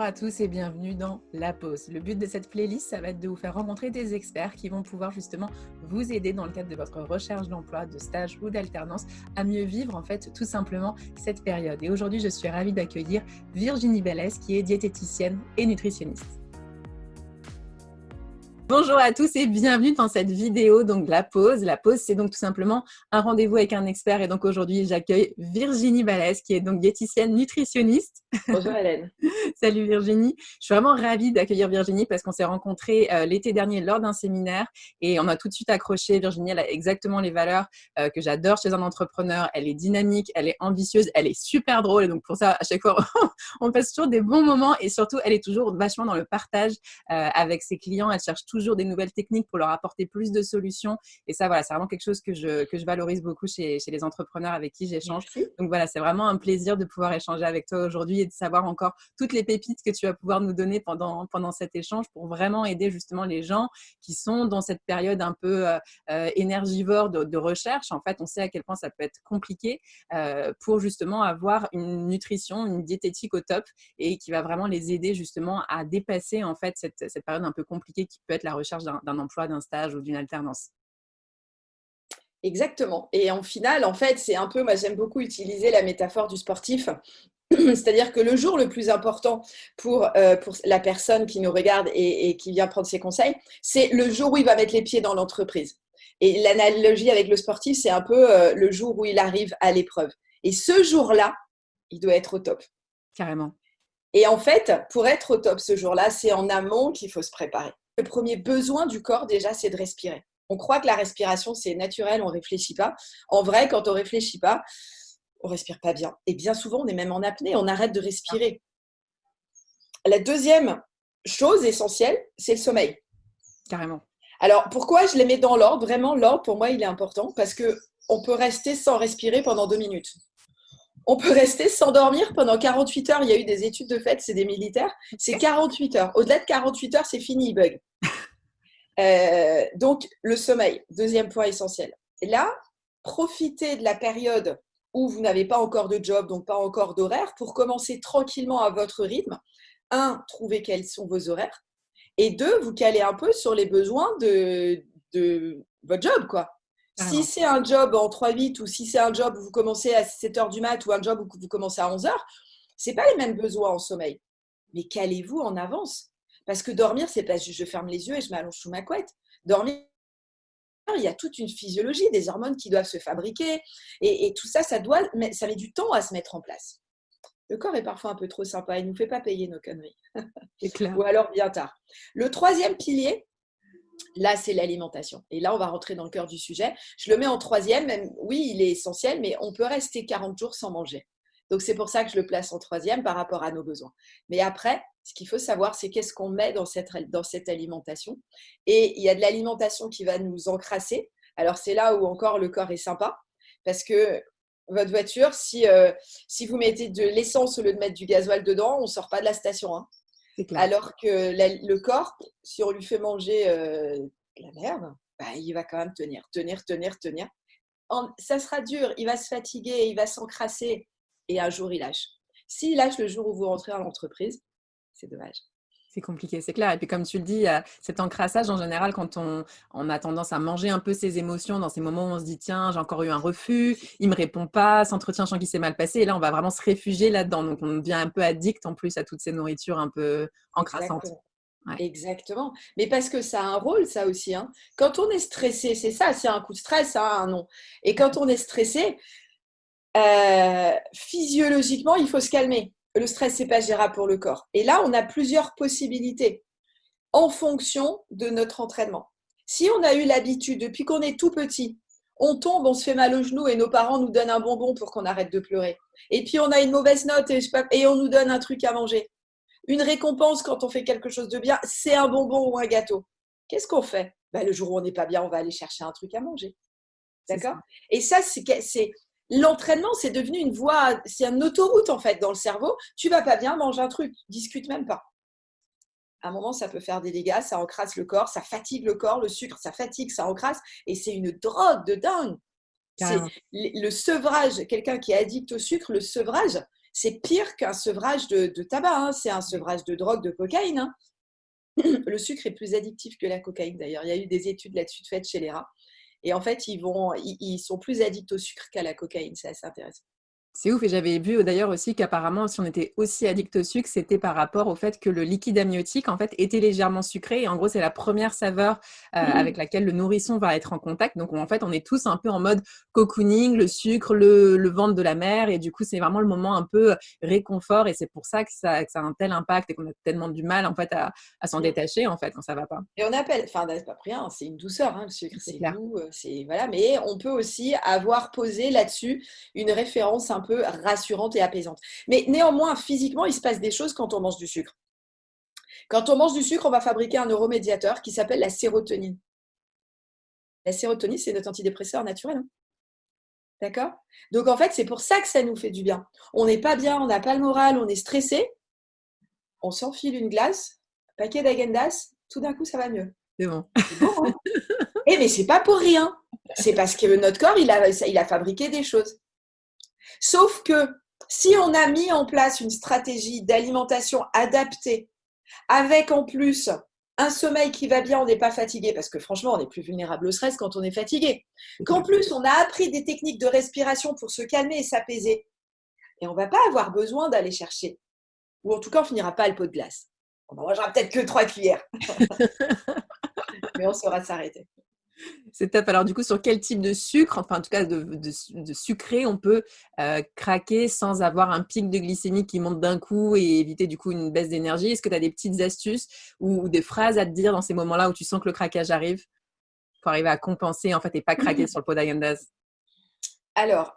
à tous et bienvenue dans La Pause. Le but de cette playlist, ça va être de vous faire rencontrer des experts qui vont pouvoir justement vous aider dans le cadre de votre recherche d'emploi, de stage ou d'alternance à mieux vivre en fait tout simplement cette période. Et aujourd'hui, je suis ravie d'accueillir Virginie Bellès qui est diététicienne et nutritionniste. Bonjour à tous et bienvenue dans cette vidéo, donc La Pause. La Pause, c'est donc tout simplement un rendez-vous avec un expert. Et donc aujourd'hui, j'accueille Virginie Bellès, qui est donc diététicienne nutritionniste. Bonjour Hélène. Salut Virginie. Je suis vraiment ravie d'accueillir Virginie parce qu'on s'est rencontrés l'été dernier lors d'un séminaire et on a tout de suite accroché. Virginie, elle a exactement les valeurs que j'adore chez un entrepreneur. Elle est dynamique, elle est ambitieuse, elle est super drôle. Et donc pour ça, à chaque fois, on passe toujours des bons moments et surtout, elle est toujours vachement dans le partage avec ses clients. Elle cherche toujours des nouvelles techniques pour leur apporter plus de solutions. Et ça, voilà, c'est vraiment quelque chose que je valorise beaucoup chez les entrepreneurs avec qui j'échange. Merci. Donc voilà, c'est vraiment un plaisir de pouvoir échanger avec toi aujourd'hui et de savoir encore toutes les pépites que tu vas pouvoir nous donner pendant cet échange pour vraiment aider justement les gens qui sont dans cette période un peu énergivore de recherche. En fait, on sait à quel point ça peut être compliqué pour justement avoir une nutrition, une diététique au top et qui va vraiment les aider justement à dépasser en fait cette période un peu compliquée qui peut être la recherche d'un emploi, d'un stage ou d'une alternance. Exactement. Et en final, en fait, c'est un peu, moi j'aime beaucoup utiliser la métaphore du sportif. C'est-à-dire que le jour le plus important pour la personne qui nous regarde et qui vient prendre ses conseils, c'est le jour où il va mettre les pieds dans l'entreprise. Et l'analogie avec le sportif, c'est un peu le jour où il arrive à l'épreuve. Et ce jour-là, il doit être au top. Carrément. Et en fait, pour être au top ce jour-là, c'est en amont qu'il faut se préparer. Le premier besoin du corps, déjà, c'est de respirer. On croit que la respiration, c'est naturel, on ne réfléchit pas. En vrai, quand on ne réfléchit pas, on ne respire pas bien. Et bien souvent, on est même en apnée, on arrête de respirer. La deuxième chose essentielle, c'est le sommeil. Carrément. Alors, pourquoi je les mets dans l'ordre? Vraiment, l'ordre, pour moi, il est important parce qu'on peut rester sans respirer pendant 2 minutes. On peut rester sans dormir pendant 48 heures. Il y a eu des études de fait, c'est des militaires. C'est 48 heures. Au-delà de 48 heures, c'est fini, il bug. Donc, le sommeil, deuxième point essentiel. Et là, profitez de la période où vous n'avez pas encore de job, donc pas encore d'horaire, pour commencer tranquillement à votre rythme. 1, trouvez quels sont vos horaires. Et 2, vous calez un peu sur les besoins de votre job, quoi. Si c'est un job en 3-8 ou si c'est un job où vous commencez à 7 heures du mat ou un job où vous commencez à 11 heures, ce n'est pas les mêmes besoins en sommeil. Mais calez-vous en avance. Parce que dormir, c'est pas juste je ferme les yeux et je m'allonge sous ma couette. Dormir, il y a toute une physiologie, des hormones qui doivent se fabriquer. Et tout ça, ça met du temps à se mettre en place. Le corps est parfois un peu trop sympa. Il ne nous fait pas payer nos conneries. C'est clair. Ou alors bien tard. Le troisième pilier, là, c'est l'alimentation. Et là, on va rentrer dans le cœur du sujet. Je le mets en troisième. Même, oui, il est essentiel, mais on peut rester 40 jours sans manger. Donc, c'est pour ça que je le place en troisième par rapport à nos besoins. Mais après, ce qu'il faut savoir, c'est qu'est-ce qu'on met dans cette alimentation. Et il y a de l'alimentation qui va nous encrasser. Alors, c'est là où encore le corps est sympa. Parce que votre voiture, si vous mettez de l'essence au lieu de mettre du gasoil dedans, on ne sort pas de la station. Hein. C'est clair. Alors que le corps, si on lui fait manger de la merde, bah, il va quand même tenir. Ça sera dur, il va se fatiguer, il va s'encrasser et un jour il lâche. S'il lâche le jour où vous rentrez à l'entreprise, c'est dommage. C'est compliqué, c'est clair. Et puis comme tu le dis, cet encrassage en général, quand on a tendance à manger un peu ses émotions dans ces moments où on se dit tiens, j'ai encore eu un refus, il me répond pas, cet entretien, je sens qu'il s'est mal passé. Et là, on va vraiment se réfugier là-dedans. Donc on devient un peu addict en plus à toutes ces nourritures un peu encrassantes. Exactement. Ouais. Exactement. Mais parce que ça a un rôle, ça aussi. Hein. Quand on est stressé, c'est ça, c'est un coup de stress, ça a un nom. Et quand on est stressé, physiologiquement, il faut se calmer. Le stress, c'est pas gérable pour le corps. Et là, on a plusieurs possibilités en fonction de notre entraînement. Si on a eu l'habitude, depuis qu'on est tout petit, on tombe, on se fait mal au genou et nos parents nous donnent un bonbon pour qu'on arrête de pleurer. Et puis, on a une mauvaise note et on nous donne un truc à manger. Une récompense quand on fait quelque chose de bien, c'est un bonbon ou un gâteau. Qu'est-ce qu'on fait? Le jour où on n'est pas bien, on va aller chercher un truc à manger. D'accord? Et ça, c'est l'entraînement, c'est devenu une voie, c'est une autoroute en fait dans le cerveau. Tu vas pas bien, mange un truc, discute même pas. À un moment, ça peut faire des dégâts, ça encrasse le corps, ça fatigue le corps, le sucre, ça fatigue, ça encrasse, et c'est une drogue de dingue. C'est le sevrage, quelqu'un qui est addict au sucre, le sevrage, c'est pire qu'un sevrage de tabac, hein. C'est un sevrage de drogue, de cocaïne, hein. Le sucre est plus addictif que la cocaïne d'ailleurs. Il y a eu des études là-dessus faites chez les rats. Et en fait, ils sont plus addicts au sucre qu'à la cocaïne. C'est assez intéressant. C'est ouf, et j'avais vu d'ailleurs aussi qu'apparemment, si on était aussi addict au sucre, c'était par rapport au fait que le liquide amniotique, en fait, était légèrement sucré. Et en gros, c'est la première saveur avec laquelle le nourrisson va être en contact. Donc, en fait, on est tous un peu en mode cocooning, le sucre, le ventre de la mère. Et du coup, c'est vraiment le moment un peu réconfort. Et c'est pour ça que ça a un tel impact et qu'on a tellement du mal, en fait, à s'en détacher, en fait, quand ça va pas. Et on appelle, enfin, c'est pas pour rien, c'est une douceur, hein, le sucre, C'est c'est clair. doux, c'est voilà. Mais on peut aussi avoir posé là-dessus une référence un peu rassurante et apaisante. Mais néanmoins, physiquement, il se passe des choses quand on mange du sucre. Quand on mange du sucre, on va fabriquer un neuromédiateur qui s'appelle la sérotonine. La sérotonine, c'est notre antidépresseur naturel, hein. D'accord? Donc en fait, c'est pour ça que ça nous fait du bien. On n'est pas bien, on n'a pas le moral, on est stressé, on s'enfile une glace, un paquet d'Agendas, tout d'un coup, ça va mieux. C'est bon. C'est bon, hein? Eh mais c'est pas pour rien. C'est parce que notre corps, il a fabriqué des choses. Sauf que si on a mis en place une stratégie d'alimentation adaptée, avec en plus un sommeil qui va bien, on n'est pas fatigué, parce que franchement, on est plus vulnérable au stress quand on est fatigué. Qu'en plus, on a appris des techniques de respiration pour se calmer et s'apaiser. Et on ne va pas avoir besoin d'aller chercher. Ou en tout cas, on ne finira pas le pot de glace. On en mangera peut-être que 3 cuillères. Mais on saura s'arrêter. C'est top. Alors, du coup, sur quel type de sucre, enfin, en tout cas, de sucré, on peut craquer sans avoir un pic de glycémie qui monte d'un coup et éviter, du coup, une baisse d'énergie? Est-ce que tu as des petites astuces ou des phrases à te dire dans ces moments-là où tu sens que le craquage arrive pour arriver à compenser, en fait, et pas craquer sur le pot d'Agendas? Alors,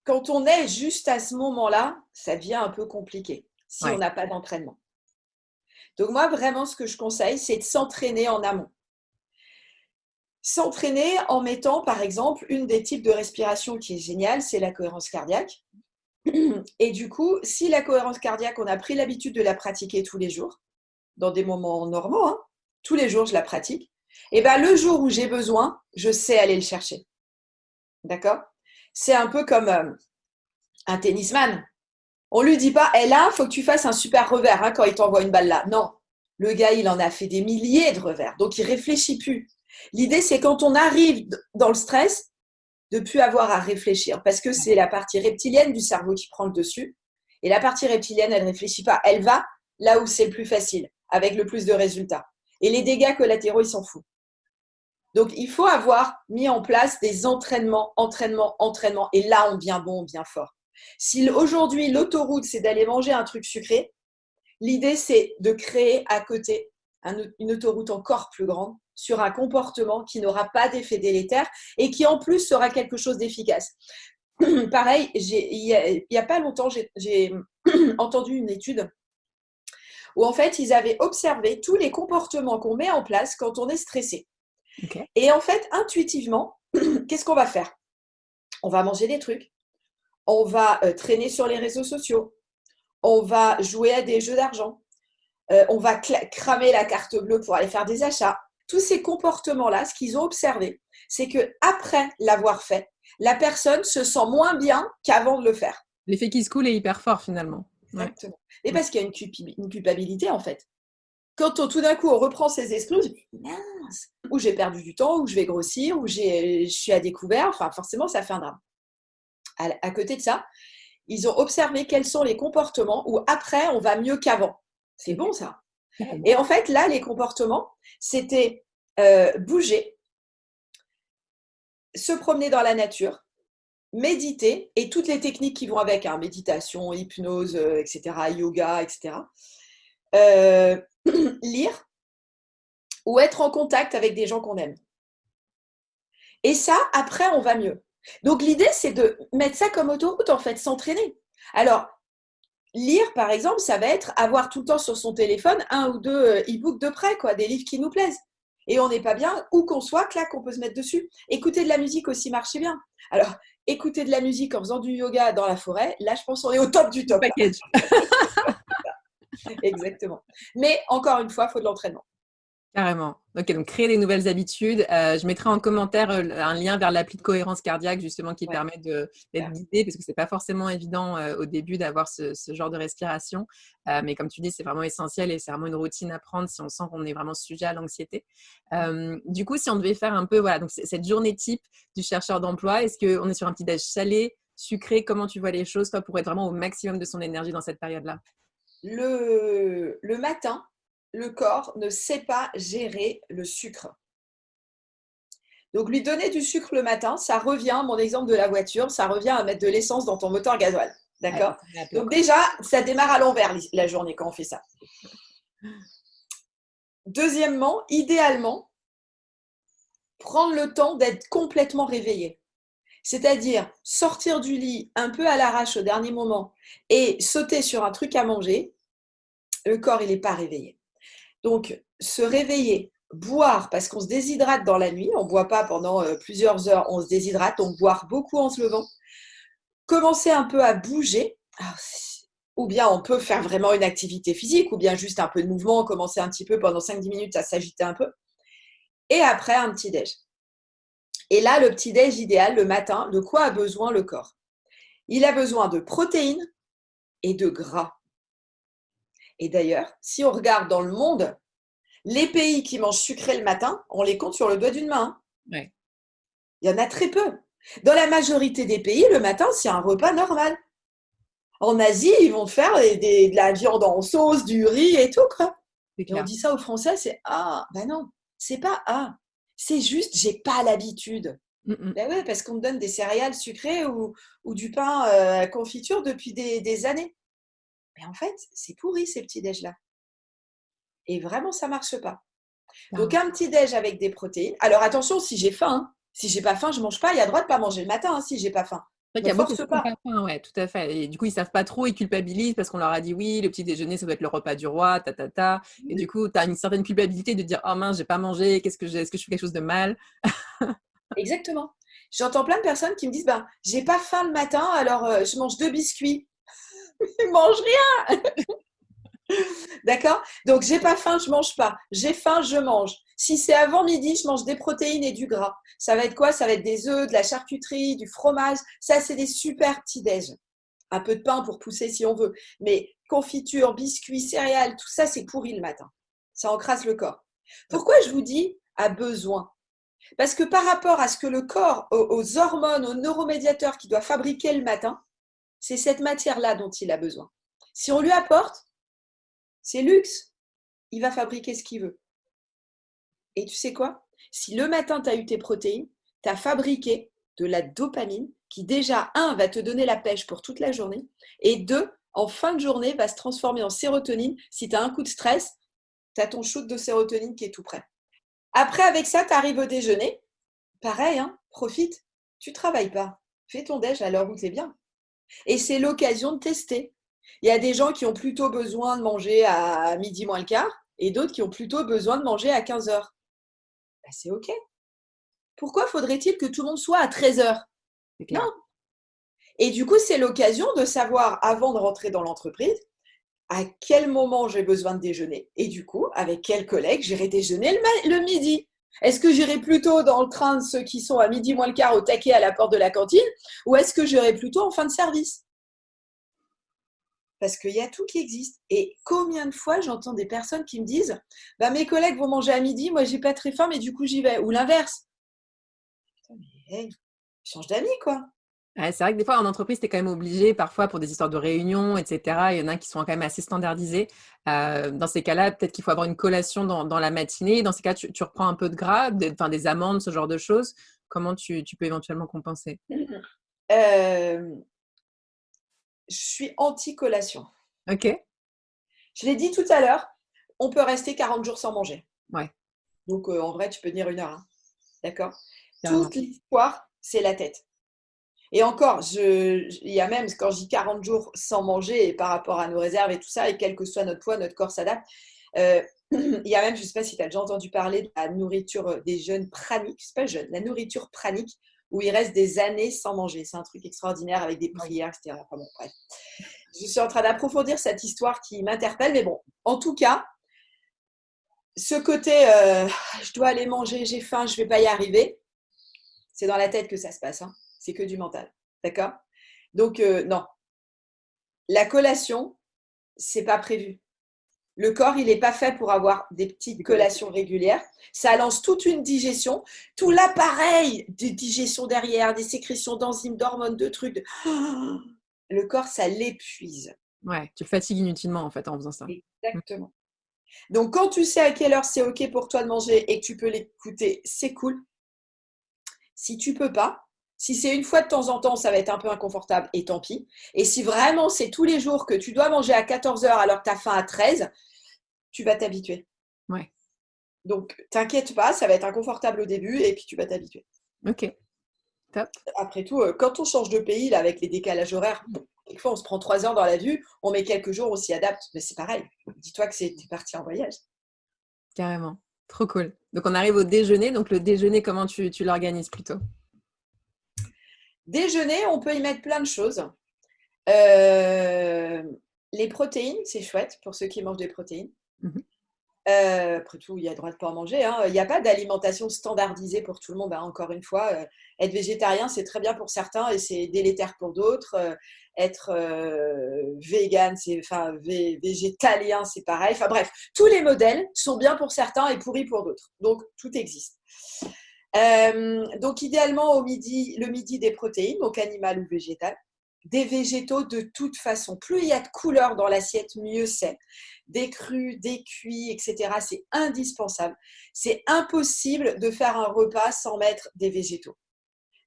quand on est juste à ce moment-là, ça devient un peu compliqué si on Ouais. n'a pas d'entraînement. Donc moi, vraiment, ce que je conseille, c'est de s'entraîner en amont. S'entraîner en mettant, par exemple, une des types de respiration qui est géniale, c'est la cohérence cardiaque. Et du coup, si la cohérence cardiaque, on a pris l'habitude de la pratiquer tous les jours, dans des moments normaux, hein, tous les jours, je la pratique, et bien le jour où j'ai besoin, je sais aller le chercher. D'accord? C'est un peu comme un tennisman. On lui dit pas, là, il faut que tu fasses un super revers hein, quand il t'envoie une balle là. Non, le gars, il en a fait des milliers de revers, donc il réfléchit plus. L'idée, c'est quand on arrive dans le stress, de plus avoir à réfléchir, parce que c'est la partie reptilienne du cerveau qui prend le dessus. Et la partie reptilienne, elle ne réfléchit pas, elle va là où c'est le plus facile, avec le plus de résultats. Et les dégâts collatéraux, ils s'en foutent. Donc, il faut avoir mis en place des entraînements. Et là, on devient bon, on devient fort. Si aujourd'hui, l'autoroute, c'est d'aller manger un truc sucré, l'idée, c'est de créer à côté une autoroute encore plus grande sur un comportement qui n'aura pas d'effet délétère et qui, en plus, sera quelque chose d'efficace. Pareil, il n'y a pas longtemps, j'ai entendu une étude où, en fait, ils avaient observé tous les comportements qu'on met en place quand on est stressé. Okay. Et en fait, intuitivement, qu'est-ce qu'on va faire? On va manger des trucs, on va traîner sur les réseaux sociaux, on va jouer à des jeux d'argent, on va cramer la carte bleue pour aller faire des achats. Tous ces comportements-là, ce qu'ils ont observé, c'est qu'après l'avoir fait, la personne se sent moins bien qu'avant de le faire. L'effet qui se coule est hyper fort, finalement. Exactement. Ouais. Et parce qu'il y a une culpabilité, en fait. Quand tout d'un coup, on reprend ses esprits, on se dit, mince, ou j'ai perdu du temps, ou je vais grossir, ou je suis à découvert. Enfin, forcément, ça fait un drame. À côté de ça, ils ont observé quels sont les comportements où après, on va mieux qu'avant. C'est bon, ça. Et en fait, là, les comportements, c'était bouger, se promener dans la nature, méditer, et toutes les techniques qui vont avec, hein, méditation, hypnose, etc., yoga, etc. Lire ou être en contact avec des gens qu'on aime. Et ça, après, on va mieux. Donc, l'idée, c'est de mettre ça comme autoroute, en fait, s'entraîner. Alors, lire, par exemple, ça va être avoir tout le temps sur son téléphone un ou deux e-books de près, quoi, des livres qui nous plaisent. Et on n'est pas bien, où qu'on soit, clac, on peut se mettre dessus. Écouter de la musique aussi marche bien. Alors, écouter de la musique en faisant du yoga dans la forêt, là, je pense qu'on est au top du top. Package. Exactement. Mais encore une fois, il faut de l'entraînement. Carrément. Ok, donc créer des nouvelles habitudes. Je mettrai en commentaire un lien vers l'appli de cohérence cardiaque, justement, qui Ouais, permet d'être super. guidé, parce que c'est pas forcément évident au début d'avoir ce genre de respiration. Mais comme tu dis, c'est vraiment essentiel et c'est vraiment une routine à prendre si on sent qu'on est vraiment sujet à l'anxiété. Du coup, si on devait faire un peu, voilà, donc cette journée type du chercheur d'emploi, est-ce qu'on est sur un petit déj salé, sucré? Comment tu vois les choses, toi, pour être vraiment au maximum de son énergie dans cette période-là? Le matin, le corps ne sait pas gérer le sucre. Donc, lui donner du sucre le matin, ça revient, mon exemple de la voiture, ça revient à mettre de l'essence dans ton moteur gasoil. Ouais, D'accord? on est à plat, Donc, quoi. déjà, ça démarre à l'envers la journée quand on fait ça. Deuxièmement, idéalement, prendre le temps d'être complètement réveillé. C'est-à-dire sortir du lit un peu à l'arrache au dernier moment et sauter sur un truc à manger, le corps, il n'est pas réveillé. Donc, se réveiller, boire, parce qu'on se déshydrate dans la nuit, on ne boit pas pendant plusieurs heures, on se déshydrate, donc boire beaucoup en se levant, commencer un peu à bouger, ou bien on peut faire vraiment une activité physique, ou bien juste un peu de mouvement, commencer un petit peu pendant 5-10 minutes à s'agiter un peu, et après un petit déj. Et là, le petit déj idéal, le matin, de quoi a besoin le corps? Il a besoin de protéines et de gras. Et d'ailleurs, si on regarde dans le monde, les pays qui mangent sucré le matin, on les compte sur le doigt d'une main. Ouais. Il y en a très peu. Dans la majorité des pays, le matin, c'est un repas normal. En Asie, ils vont faire de la viande en sauce, du riz et tout, quoi. C'est Et on clair. dit ça aux Français, c'est ah, ben non, c'est pas ah, c'est juste j'ai pas l'habitude. Mm, mm. Ben ouais, parce qu'on me donne des céréales sucrées ou du pain à confiture depuis des années. Mais en fait, c'est pourri ces petits déj là. Et vraiment, ça marche pas. Donc Clairement. un petit déj avec des protéines. Alors attention, si j'ai faim, hein. Si j'ai pas faim, je mange pas. Il y a le droit de pas manger le matin hein, si j'ai pas faim. C'est vrai qu'il Me y a beaucoup force qui n'ont pas. pas faim, ouais, tout à fait. Et du coup, ils savent pas trop, ils culpabilisent parce qu'on leur a dit oui, le petit déjeuner, ça doit être le repas du roi, ta ta ta. Et du coup, tu as une certaine culpabilité de dire oh mince, j'ai pas mangé, qu'est-ce que j'ai, est-ce que je fais quelque chose de mal? Exactement. J'entends plein de personnes qui me disent ben j'ai pas faim le matin, alors je mange 2 biscuits. Ils mangent rien. D'accord? Donc j'ai pas faim, je mange pas. J'ai faim, je mange. Si c'est avant midi, je mange des protéines et du gras. Ça va être quoi? Ça va être des œufs, de la charcuterie, du fromage. Ça, c'est des super petits déj. Un peu de pain pour pousser si on veut. Mais confiture, biscuits, céréales, tout ça, c'est pourri le matin. Ça encrasse le corps. Pourquoi je vous dis a besoin? Parce que par rapport à ce que le corps, aux hormones, aux neuromédiateurs qu'il doit fabriquer le matin, c'est cette matière-là dont il a besoin. Si on lui apporte, c'est luxe. Il va fabriquer ce qu'il veut. Et tu sais quoi? Si le matin, tu as eu tes protéines, tu as fabriqué de la dopamine qui déjà, un, va te donner la pêche pour toute la journée, et deux, en fin de journée, va se transformer en sérotonine. Si tu as un coup de stress, tu as ton shoot de sérotonine qui est tout prêt. Après, avec ça, tu arrives au déjeuner. Pareil, hein, profite. Tu travailles pas. Fais ton déj à l'heure où tu es bien. Et c'est l'occasion de tester. Il y a des gens qui ont plutôt besoin de manger à midi moins le quart et d'autres qui ont plutôt besoin de manger à 15 heures. Ben, c'est OK. Pourquoi faudrait-il que tout le monde soit à 13 heures? C'est Non. clair. Et du coup, c'est l'occasion de savoir, avant de rentrer dans l'entreprise, à quel moment j'ai besoin de déjeuner. Et du coup, avec quels collègues j'irai déjeuner le midi. Est-ce que j'irai plutôt dans le train de ceux qui sont à midi moins le quart au taquet à la porte de la cantine ou est-ce que j'irai plutôt en fin de service? Parce qu'il y a tout qui existe. Et combien de fois j'entends des personnes qui me disent bah, mes collègues vont manger à midi, moi j'ai pas très faim, mais du coup j'y vais. Ou l'inverse. Putain, mais hey, change d'amis, quoi. Ouais, c'est vrai que des fois, en entreprise, tu es quand même obligé, parfois pour des histoires de réunions, etc. Il y en a qui sont quand même assez standardisés. Dans ces cas-là, peut-être qu'il faut avoir une collation dans la matinée. Dans ces cas, tu reprends un peu de gras, enfin, des amandes, ce genre de choses. Comment tu peux éventuellement compenser? Euh, je suis anti-collation. Ok, Je l'ai dit tout à l'heure, on peut rester 40 jours sans manger. ouais, Donc en vrai, tu peux tenir 1 heure. Hein. D'accord? carrément. Toute l'histoire, c'est la tête. Et encore, il y a même, quand je dis 40 jours sans manger, et par rapport à nos réserves et tout ça, et quel que soit notre poids, notre corps s'adapte. Il y a même, je ne sais pas si tu as déjà entendu parler de la nourriture des jeûnes praniques, c'est pas jeûne, la nourriture pranique, où ils restent des années sans manger. C'est un truc extraordinaire avec des prières, etc. Enfin bon, bref. Je suis en train d'approfondir cette histoire qui m'interpelle, mais bon, en tout cas, ce côté, je dois aller manger, j'ai faim, je ne vais pas y arriver, c'est dans la tête que ça se passe. Hein. C'est que du mental. D'accord? Donc, non. La collation, c'est pas prévu. Le corps, il n'est pas fait pour avoir des petites collations régulières. Ça lance toute une digestion, tout l'appareil de digestion derrière, des sécrétions d'enzymes, d'hormones, de trucs. Le corps, ça l'épuise. Ouais, tu le fatigues inutilement en fait en faisant ça. Exactement. Donc, quand tu sais à quelle heure c'est OK pour toi de manger et que tu peux l'écouter, c'est cool. Si tu peux pas, si c'est une fois de temps en temps, ça va être un peu inconfortable et tant pis. Et si vraiment c'est tous les jours que tu dois manger à 14 heures alors que tu as faim à 13, tu vas t'habituer. Ouais. Donc, t'inquiète pas, ça va être inconfortable au début et puis tu vas t'habituer. Ok, top. Après tout, quand on change de pays, là, avec les décalages horaires, quelquefois on se prend 3 heures dans l'avion, on met quelques jours, on s'y adapte. Mais c'est pareil. Dis-toi que t'es parti en voyage. Carrément. Trop cool. Donc, on arrive au déjeuner. Donc, le déjeuner, comment tu l'organises plutôt? Déjeuner, on peut y mettre plein de choses. Les protéines, c'est chouette pour ceux qui mangent des protéines. Mhm. Après tout, il y a le droit de pas en manger. Hein. Il n'y a pas d'alimentation standardisée pour tout le monde. Hein. Encore une fois, être végétarien, c'est très bien pour certains et c'est délétère pour d'autres. Être vegan, végétalien, c'est pareil. Enfin bref, tous les modèles sont bien pour certains et pourris pour d'autres. Donc, tout existe. Donc, idéalement, le midi, des protéines, donc animales ou végétales. Des végétaux de toute façon. Plus il y a de couleurs dans l'assiette, mieux c'est. Des crus, des cuits, etc. C'est indispensable. C'est impossible de faire un repas sans mettre des végétaux.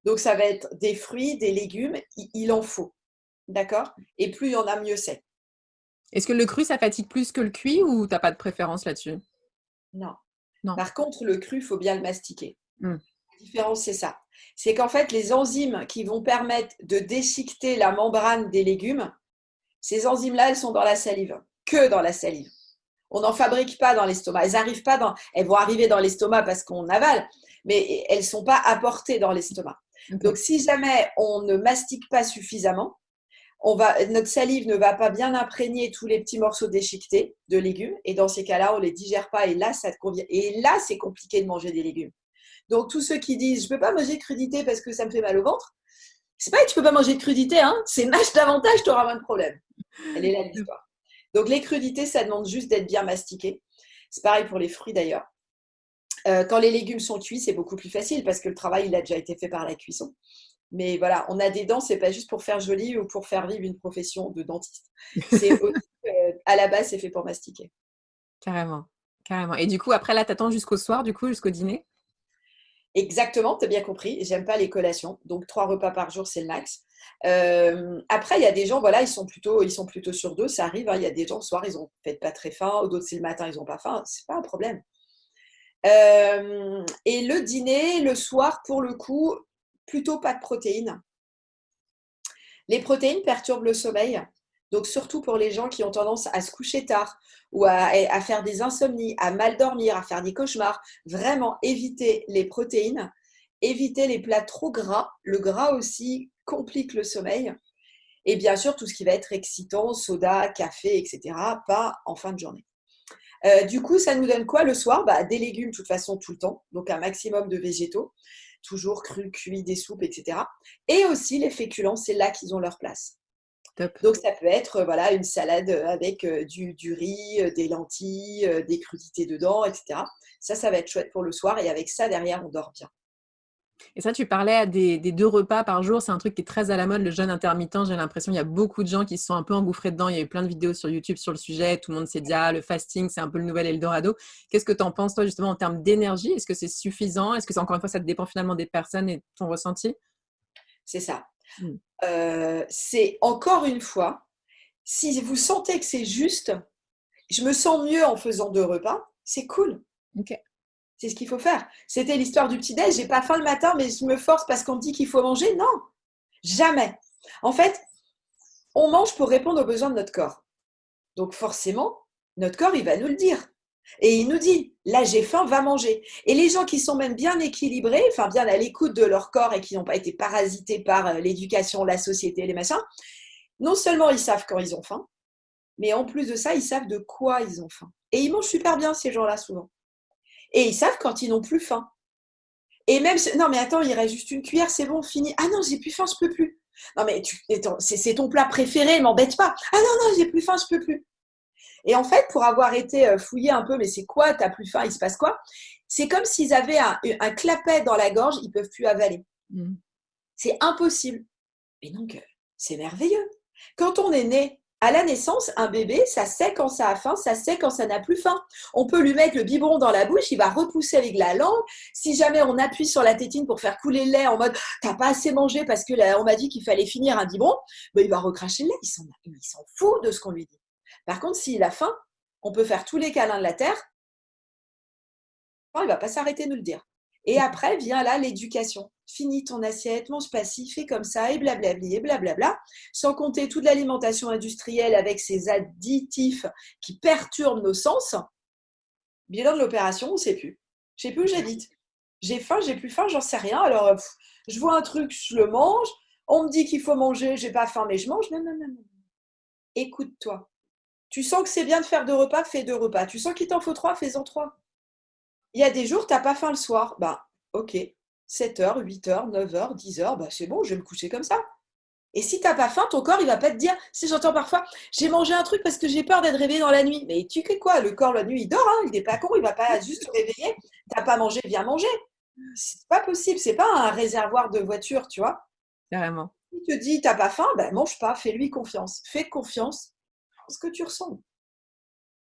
Donc, ça va être des fruits, des légumes, il en faut. D'accord? Et plus il y en a, mieux c'est. Est-ce que le cru, ça fatigue plus que le cuit ou t'as pas de préférence là-dessus? Non. Non. Par contre, le cru, il faut bien le mastiquer. Mm. La différence, c'est ça. C'est qu'en fait, les enzymes qui vont permettre de déchiqueter la membrane des légumes, ces enzymes-là, elles sont dans la salive, que dans la salive. On n'en fabrique pas dans l'estomac. Elles vont arriver dans l'estomac parce qu'on avale, mais elles ne sont pas apportées dans l'estomac. Okay. Donc, si jamais on ne mastique pas suffisamment, notre salive ne va pas bien imprégner tous les petits morceaux déchiquetés de légumes. Et dans ces cas-là, on ne les digère pas. Et là, ça te convient. Et là, c'est compliqué de manger des légumes. Donc, tous ceux qui disent « je ne peux pas manger de crudité parce que ça me fait mal au ventre », c'est pas que tu ne peux pas manger de crudité, hein, c'est mâche davantage, tu auras moins de problèmes. Elle est là l'histoire. Donc, les crudités, ça demande juste d'être bien mastiqué. C'est pareil pour les fruits d'ailleurs. Quand les légumes sont cuits, c'est beaucoup plus facile parce que le travail, il a déjà été fait par la cuisson. Mais voilà, on a des dents, c'est pas juste pour faire joli ou pour faire vivre une profession de dentiste. C'est aussi, à la base, c'est fait pour mastiquer. Carrément. Carrément. Et du coup, après, là, t'attends jusqu'au soir, du coup, jusqu'au dîner? Exactement, tu as bien compris. J'aime pas les collations. Donc, 3 repas par jour, c'est le max. Après, il y a des gens, voilà, ils sont plutôt sur 2. Ça arrive. Hein, il y a des gens, le soir, ils ont peut-être pas très faim. Ou d'autres, c'est le matin, ils n'ont pas faim. C'est pas un problème. Et le dîner, le soir, pour le coup, plutôt pas de protéines. Les protéines perturbent le sommeil. Donc, surtout pour les gens qui ont tendance à se coucher tard ou à faire des insomnies, à mal dormir, à faire des cauchemars, vraiment éviter les protéines, éviter les plats trop gras. Le gras aussi complique le sommeil. Et bien sûr, tout ce qui va être excitant, soda, café, etc., pas en fin de journée. Du coup, ça nous donne quoi le soir? Des légumes, de toute façon, tout le temps. Donc, un maximum de végétaux, toujours crus, cuits, des soupes, etc. Et aussi, les féculents, c'est là qu'ils ont leur place. Top. Donc, ça peut être une salade avec du riz, des lentilles, des crudités dedans, etc. Ça va être chouette pour le soir. Et avec ça, derrière, on dort bien. Et ça, tu parlais des 2 repas par jour. C'est un truc qui est très à la mode, le jeûne intermittent. J'ai l'impression qu'il y a beaucoup de gens qui se sont un peu engouffrés dedans. Il y a eu plein de vidéos sur YouTube sur le sujet. Tout le monde s'est dit, ah, le fasting, c'est un peu le nouvel Eldorado. Qu'est-ce que tu en penses, toi, justement, en termes d'énergie? Est-ce que c'est suffisant? Est-ce que, encore une fois, ça dépend finalement des personnes et de ton ressenti? C'est ça. Mm. C'est encore une fois, si vous sentez que c'est juste, je me sens mieux en faisant 2 repas, c'est cool. Ok. C'est ce qu'il faut faire. C'était l'histoire du petit-déj. J'ai pas faim le matin, mais je me force parce qu'on me dit qu'il faut manger. Non, jamais. En fait, on mange pour répondre aux besoins de notre corps. Donc forcément, notre corps, il va nous le dire. Et il nous dit, là j'ai faim, va manger. Et les gens qui sont même bien équilibrés, enfin bien à l'écoute de leur corps et qui n'ont pas été parasités par l'éducation, la société, les machins, non seulement ils savent quand ils ont faim, mais en plus de ça, ils savent de quoi ils ont faim. Et ils mangent super bien ces gens-là souvent. Et ils savent quand ils n'ont plus faim. Et même, non mais attends, il reste juste une cuillère, c'est bon, fini. Ah non, j'ai plus faim, je peux plus. Non mais c'est ton plat préféré, m'embête pas. Ah non, non, j'ai plus faim, je peux plus. Et en fait, pour avoir été fouillé un peu, mais c'est quoi, t'as plus faim, il se passe quoi? C'est comme s'ils avaient un clapet dans la gorge, ils peuvent plus avaler. C'est impossible. Et donc, c'est merveilleux. Quand on est né, à la naissance, un bébé, ça sait quand ça a faim, ça sait quand ça n'a plus faim. On peut lui mettre le biberon dans la bouche, il va repousser avec la langue. Si jamais on appuie sur la tétine pour faire couler le lait en mode t'as pas assez mangé parce que là, on m'a dit qu'il fallait finir un biberon, ben, il va recracher le lait. Il s'en fout de ce qu'on lui dit. Par contre, s'il a faim, on peut faire tous les câlins de la terre. Il ne va pas s'arrêter de nous le dire. Et après vient là l'éducation. Finis ton assiette, mange pas ci, fais comme ça, et blablabli, et blablabla. Sans compter toute l'alimentation industrielle avec ses additifs qui perturbent nos sens. Bilan de l'opération, on ne sait plus. Je ne sais plus où j'habite. J'ai faim, j'ai plus faim, j'en sais rien. Alors, je vois un truc, je le mange. On me dit qu'il faut manger, j'ai pas faim, mais je mange. Non, non, non, non. Écoute-toi. Tu sens que c'est bien de faire 2 repas, fais 2 repas. Tu sens qu'il t'en faut 3, fais-en 3. Il y a des jours, tu n'as pas faim le soir. Bah, ok, 7h, 8h, 9h, 10h, bah, c'est bon, je vais me coucher comme ça. Et si tu n'as pas faim, ton corps, il ne va pas te dire, si j'entends parfois, j'ai mangé un truc parce que j'ai peur d'être réveillé dans la nuit. Mais tu sais quoi, le corps, la nuit, il dort, hein, il n'est pas con, il ne va pas juste te réveiller. Tu n'as pas mangé, viens manger. C'est pas possible, c'est pas un réservoir de voiture, tu vois. Carrément. Il te dit, tu n'as pas faim, ben, mange pas, fais-lui confiance. Fais confiance en ce que tu ressens.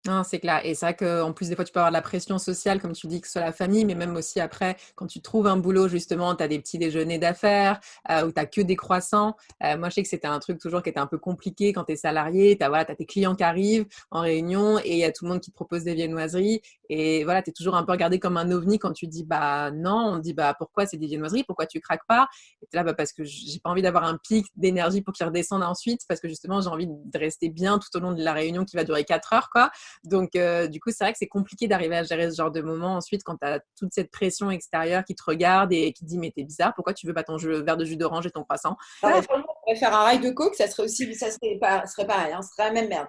Non, c'est clair. Et c'est vrai qu'en plus, des fois, tu peux avoir de la pression sociale, comme tu dis, que ce soit la famille, mais même aussi après, quand tu trouves un boulot, justement, tu as des petits déjeuners d'affaires où tu n'as que des croissants. Moi, je sais que c'était un truc toujours qui était un peu compliqué quand tu es salarié. Tu as, voilà, tes clients qui arrivent en réunion et il y a tout le monde qui te propose des viennoiseries. Et voilà, tu es toujours un peu regardé comme un ovni quand tu dis, bah non, on dit, bah pourquoi c'est des viennoiseries? Pourquoi tu craques pas? Et tu es là, bah, parce que j'ai pas envie d'avoir un pic d'énergie pour qu'il redescende ensuite, parce que justement, j'ai envie de rester bien tout au long de la réunion qui va durer 4 heures, quoi. Donc, du coup, c'est vrai que c'est compliqué d'arriver à gérer ce genre de moment ensuite quand tu as toute cette pression extérieure qui te regarde et qui te dit mais t'es bizarre, pourquoi tu veux pas ton verre de jus d'orange et ton croissant? Non, mais franchement, on pourrait faire un rail de coke, ça serait serait pareil, hein, ce serait la même merde.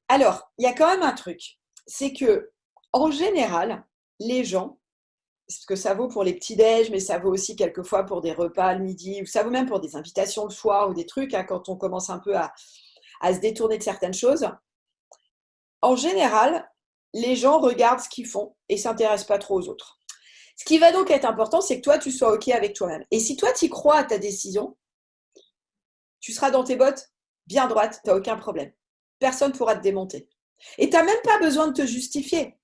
Alors, il y a quand même un truc, c'est que en général, les gens, parce que ça vaut pour les petits-déj, mais ça vaut aussi quelquefois pour des repas le midi, ou ça vaut même pour des invitations le soir ou des trucs, hein, quand on commence un peu à se détourner de certaines choses. En général, les gens regardent ce qu'ils font et ne s'intéressent pas trop aux autres. Ce qui va donc être important, c'est que toi, tu sois OK avec toi-même. Et si toi, tu crois à ta décision, tu seras dans tes bottes bien droite, tu n'as aucun problème. Personne ne pourra te démonter. Et tu n'as même pas besoin de te justifier.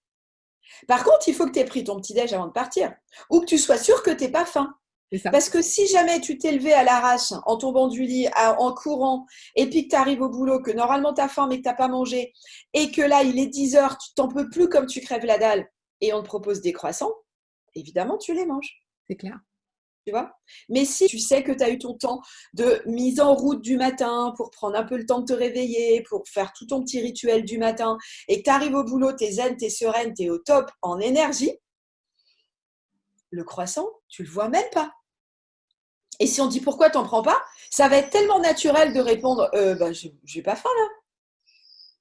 Par contre, il faut que tu aies pris ton petit-déj avant de partir. Ou que tu sois sûr que tu n'es pas faim. C'est ça. Parce que si jamais tu t'es levé à l'arrache en tombant du lit, en courant, et puis que tu arrives au boulot, que normalement tu as faim mais que tu n'as pas mangé, et que là il est 10h, tu t'en peux plus comme tu crèves la dalle, et on te propose des croissants, évidemment tu les manges. C'est clair. Tu vois. Mais si tu sais que tu as eu ton temps de mise en route du matin pour prendre un peu le temps de te réveiller, pour faire tout ton petit rituel du matin, et que tu arrives au boulot, tu es zen, tu es sereine, tu es au top en énergie, le croissant, tu le vois même pas. Et si on dit pourquoi t'en prends pas, ça va être tellement naturel de répondre j'ai pas faim là,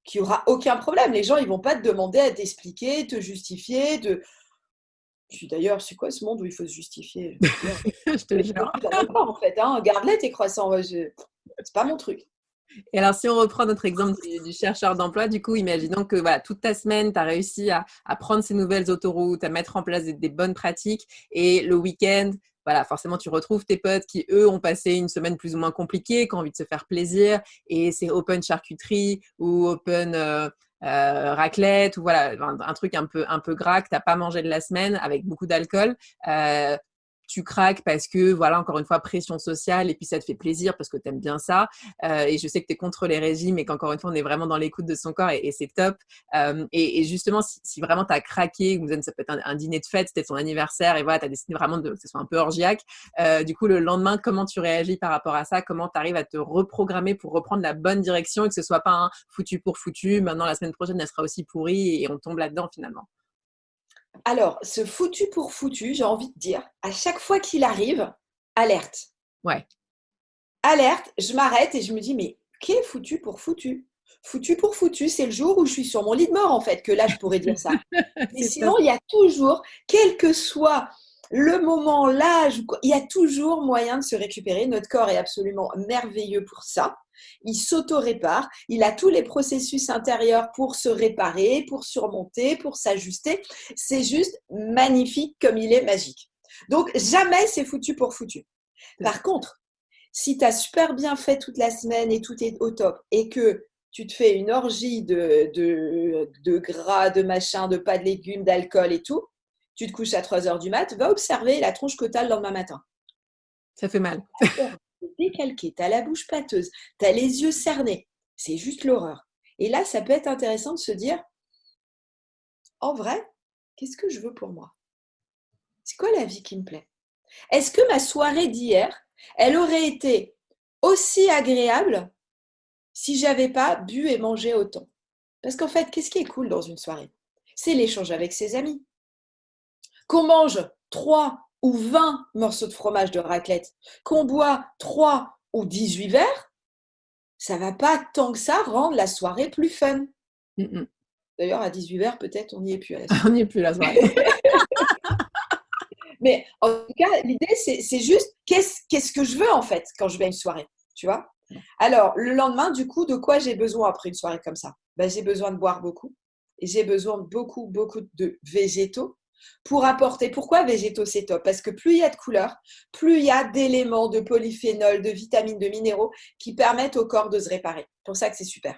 qu'il n'y aura aucun problème. Les gens ils vont pas te demander à t'expliquer, te justifier. Puis d'ailleurs, c'est quoi ce monde où il faut se justifier? Je te jure. En fait, hein, garde-les tes croissants. C'est pas mon truc. Et alors, si on reprend notre exemple du chercheur d'emploi, du coup, imaginons que voilà, toute ta semaine, tu as réussi à prendre ces nouvelles autoroutes, à mettre en place des bonnes pratiques. Et le week-end, voilà, forcément, tu retrouves tes potes qui, eux, ont passé une semaine plus ou moins compliquée, qui ont envie de se faire plaisir. Et c'est open charcuterie ou open raclette ou voilà, un truc un peu gras que tu n'as pas mangé de la semaine avec beaucoup d'alcool. Tu craques parce que, voilà, encore une fois, pression sociale et puis ça te fait plaisir parce que tu aimes bien ça. Et je sais que tu es contre les régimes et qu'encore une fois, on est vraiment dans l'écoute de son corps et c'est top. Et justement, si vraiment tu as craqué, ou ça peut être un dîner de fête, c'était ton anniversaire et voilà, tu as décidé vraiment que ce soit un peu orgiaque. Du coup, le lendemain, comment tu réagis par rapport à ça? Comment tu arrives à te reprogrammer pour reprendre la bonne direction et que ce soit pas un foutu pour foutu? Maintenant, la semaine prochaine, elle sera aussi pourrie et on tombe là-dedans finalement. Alors, ce foutu pour foutu, j'ai envie de dire, à chaque fois qu'il arrive, alerte. Ouais. Alerte, je m'arrête et je me dis, mais qui est foutu pour foutu? Foutu pour foutu, c'est le jour où je suis sur mon lit de mort, en fait, que là, je pourrais dire ça. Mais C'est sinon, top. il y a toujours, quel que soit le moment, l'âge, il y a toujours moyen de se récupérer. Notre corps est absolument merveilleux pour ça. Il s'auto-répare. Il a tous les processus intérieurs pour se réparer, pour surmonter, pour s'ajuster. C'est juste magnifique comme il est magique. Donc, jamais c'est foutu pour foutu. Par contre, si tu as super bien fait toute la semaine et tout est au top et que tu te fais une orgie de gras, de machin, de pas de légumes, d'alcool et tout, tu te couches à 3 heures du mat, va observer la tronche que tu as le lendemain matin. Ça fait mal. Décalqué, tu as la bouche pâteuse, tu as les yeux cernés. C'est juste l'horreur. Et là, ça peut être intéressant de se dire, en vrai, qu'est-ce que je veux pour moi? C'est quoi la vie qui me plaît? Est-ce que ma soirée d'hier, elle aurait été aussi agréable si j'avais pas bu et mangé autant? Parce qu'en fait, qu'est-ce qui est cool dans une soirée? C'est l'échange avec ses amis. Qu'on mange 3 ou 20 morceaux de fromage de raclette, qu'on boit 3 ou 18 verres, ça va pas tant que ça rendre la soirée plus fun. Mm, mm. D'ailleurs, à 18 verres, peut-être on n'y est plus à la soirée. On n'y est plus la soirée. Mais en tout cas, l'idée, c'est juste qu'est-ce que je veux en fait quand je vais à une soirée, tu vois? Alors, le lendemain, du coup, de quoi j'ai besoin après une soirée comme ça? Ben, j'ai besoin de boire beaucoup. Et j'ai besoin de beaucoup, beaucoup de végétaux pour apporter. Pourquoi végétaux, c'est top? Parce que plus il y a de couleurs, plus il y a d'éléments, de polyphénols, de vitamines, de minéraux qui permettent au corps de se réparer. C'est pour ça que c'est super.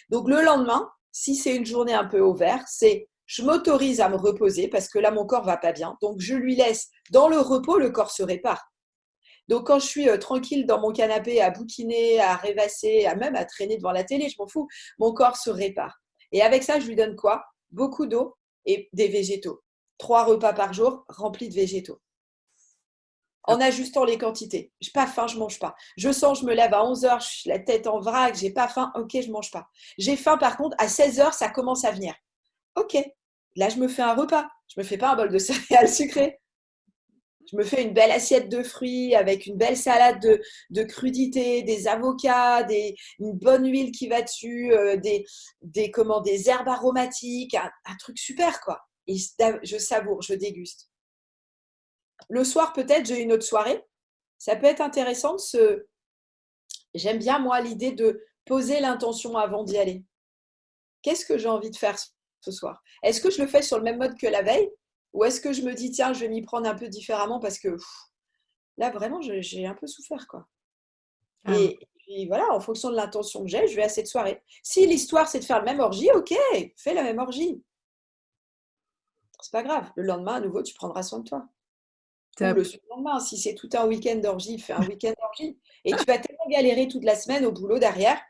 Donc, le lendemain, si c'est une journée un peu au vert, c'est je m'autorise à me reposer parce que là, mon corps va pas bien. Donc, je lui laisse dans le repos, le corps se répare. Donc, quand je suis tranquille dans mon canapé à bouquiner, à rêvasser, même à traîner devant la télé, je m'en fous, mon corps se répare. Et avec ça, je lui donne quoi? Beaucoup d'eau et des végétaux. 3 repas par jour remplis de végétaux. En ajustant les quantités. Je n'ai pas faim, je ne mange pas. Je sens, je me lève à 11 heures, je suis la tête en vrac, je n'ai pas faim, ok, je ne mange pas. J'ai faim par contre, à 16 heures, ça commence à venir. Ok, là, je me fais un repas. Je ne me fais pas un bol de céréales sucrées. Je me fais une belle assiette de fruits avec une belle salade de crudités, des avocats, une bonne huile qui va dessus, des herbes aromatiques, un truc super, quoi. Et je savoure, je déguste. Le soir, peut-être, j'ai une autre soirée. Ça peut être intéressant J'aime bien, moi, l'idée de poser l'intention avant d'y aller. Qu'est-ce que j'ai envie de faire ce soir? Est-ce que je le fais sur le même mode que la veille? Ou est-ce que je me dis, tiens, je vais m'y prendre un peu différemment parce que là, vraiment, j'ai un peu souffert, quoi. Carrément. Et puis voilà, en fonction de l'intention que j'ai, je vais à cette soirée. Si l'histoire, c'est de faire la même orgie, ok, fais la même orgie. C'est pas grave. Le lendemain, à nouveau, tu prendras soin de toi. Ou Top. le surlendemain, si c'est tout un week-end d'orgie, fais un week-end d'orgie. Et tu vas tellement galérer toute la semaine au boulot derrière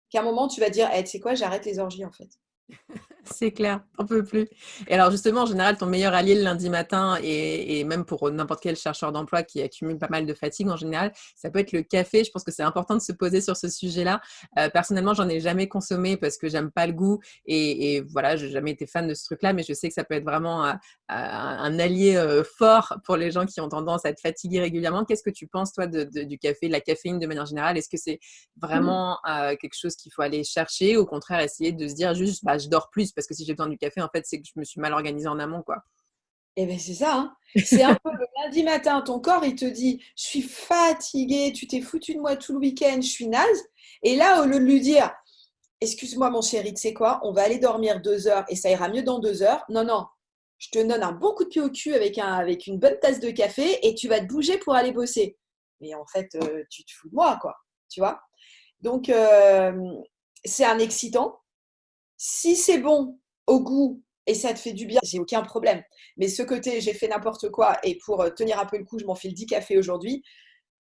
qu'à un moment, tu vas dire, tu sais quoi, j'arrête les orgies, en fait. C'est clair, on peut plus. Et alors justement, en général, ton meilleur allié le lundi matin et même pour n'importe quel chercheur d'emploi qui accumule pas mal de fatigue en général, ça peut être le café. Je pense que c'est important de se poser sur ce sujet-là. Personnellement, j'en ai jamais consommé parce que j'aime pas le goût et voilà, j'ai jamais été fan de ce truc-là, mais je sais que ça peut être vraiment un allié fort pour les gens qui ont tendance à être fatigués régulièrement. Qu'est-ce que tu penses toi du café, de la caféine de manière générale? Est-ce que c'est vraiment quelque chose qu'il faut aller chercher, ou au contraire essayer de se dire juste bah, je dors plus parce que si j'ai besoin du café en fait c'est que je me suis mal organisée en amont quoi. Eh bien, c'est ça, hein. C'est un peu le lundi matin, ton corps, il te dit, je suis fatigué, tu t'es foutu de moi tout le week-end, je suis naze. Et là, au lieu de lui dire, excuse-moi mon chéri, tu sais quoi, on va aller dormir 2 heures et ça ira mieux dans 2 heures. Non, non, je te donne un bon coup de pied au cul avec une bonne tasse de café et tu vas te bouger pour aller bosser. Mais en fait, tu te fous de moi, quoi. Tu vois? Donc, c'est un excitant. Si c'est bon au goût et ça te fait du bien, j'ai aucun problème. Mais ce côté, j'ai fait n'importe quoi et pour tenir un peu le coup, je m'enfile 10 cafés aujourd'hui,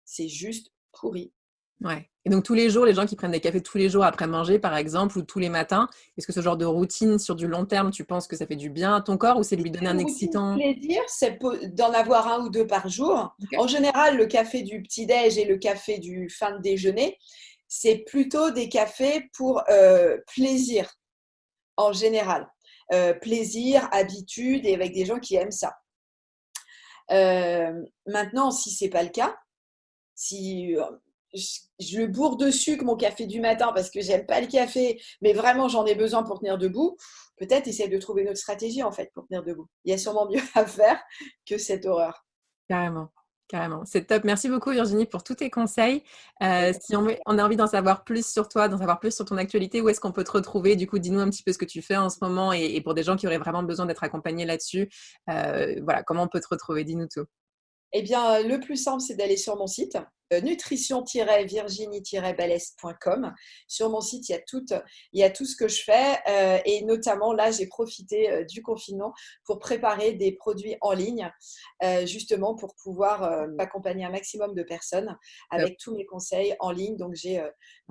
c'est juste pourri. Ouais. Et donc tous les jours, les gens qui prennent des cafés tous les jours après manger par exemple ou tous les matins, est-ce que ce genre de routine sur du long terme, tu penses que ça fait du bien à ton corps ou c'est de lui donner un Une routine excitant? plaisir, c'est d'en avoir un ou deux par jour. Okay. En général, le café du petit-déj et le café du fin de déjeuner, c'est plutôt des cafés pour plaisir, en général. Plaisir, habitude, et avec des gens qui aiment ça. Maintenant, si ce n'est pas le cas, si je le bourre de sucre mon café du matin parce que j'aime pas le café, mais vraiment j'en ai besoin pour tenir debout, peut-être essayer de trouver une autre stratégie en fait pour tenir debout. Il y a sûrement mieux à faire que cette horreur. Carrément, carrément. C'est top. Merci beaucoup Virginie pour tous tes conseils. Si on a envie d'en savoir plus sur toi, d'en savoir plus sur ton actualité, où est-ce qu'on peut te retrouver? Du coup, dis-nous un petit peu ce que tu fais en ce moment et pour des gens qui auraient vraiment besoin d'être accompagnés là-dessus, voilà, comment on peut te retrouver? Dis-nous tout. Eh bien, le plus simple, c'est d'aller sur mon site, nutrition-virginie-balèze.com. Sur mon site, il y a tout ce que je fais. Et notamment, là, j'ai profité du confinement pour préparer des produits en ligne, justement pour pouvoir accompagner un maximum de personnes Top. avec tous mes conseils en ligne. Donc, j'ai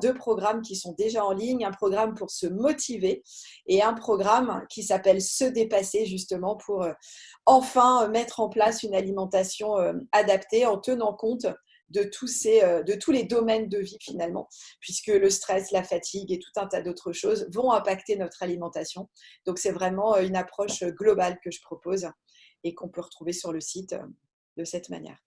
2 programmes qui sont déjà en ligne, un programme pour se motiver et un programme qui s'appelle Se dépasser, justement pour enfin mettre en place une alimentation adaptée en tenant compte de tous les domaines de vie finalement, puisque le stress, la fatigue et tout un tas d'autres choses vont impacter notre alimentation. Donc c'est vraiment une approche globale que je propose et qu'on peut retrouver sur le site de cette manière.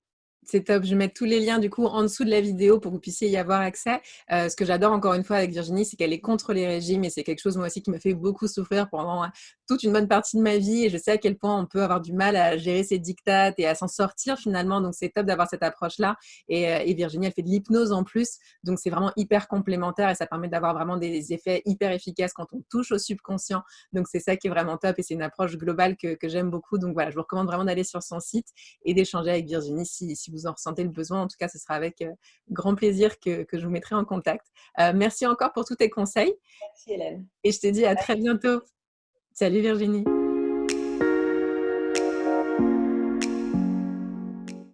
C'est top. Je vais mettre tous les liens du coup en dessous de la vidéo pour que vous puissiez y avoir accès. Ce que j'adore encore une fois avec Virginie, c'est qu'elle est contre les régimes et c'est quelque chose moi aussi qui me fait beaucoup souffrir pendant toute une bonne partie de ma vie et je sais à quel point on peut avoir du mal à gérer ses dictates et à s'en sortir finalement. Donc c'est top d'avoir cette approche-là. Et Virginie, elle fait de l'hypnose en plus. Donc c'est vraiment hyper complémentaire et ça permet d'avoir vraiment des effets hyper efficaces quand on touche au subconscient. Donc c'est ça qui est vraiment top et c'est une approche globale que j'aime beaucoup. Donc voilà, je vous recommande vraiment d'aller sur son site et d'échanger avec Virginie si vous en ressentez le besoin. En tout cas, ce sera avec grand plaisir que je vous mettrai en contact. Merci encore pour tous tes conseils Merci Hélène. et je te dis à très bientôt. Salut Virginie.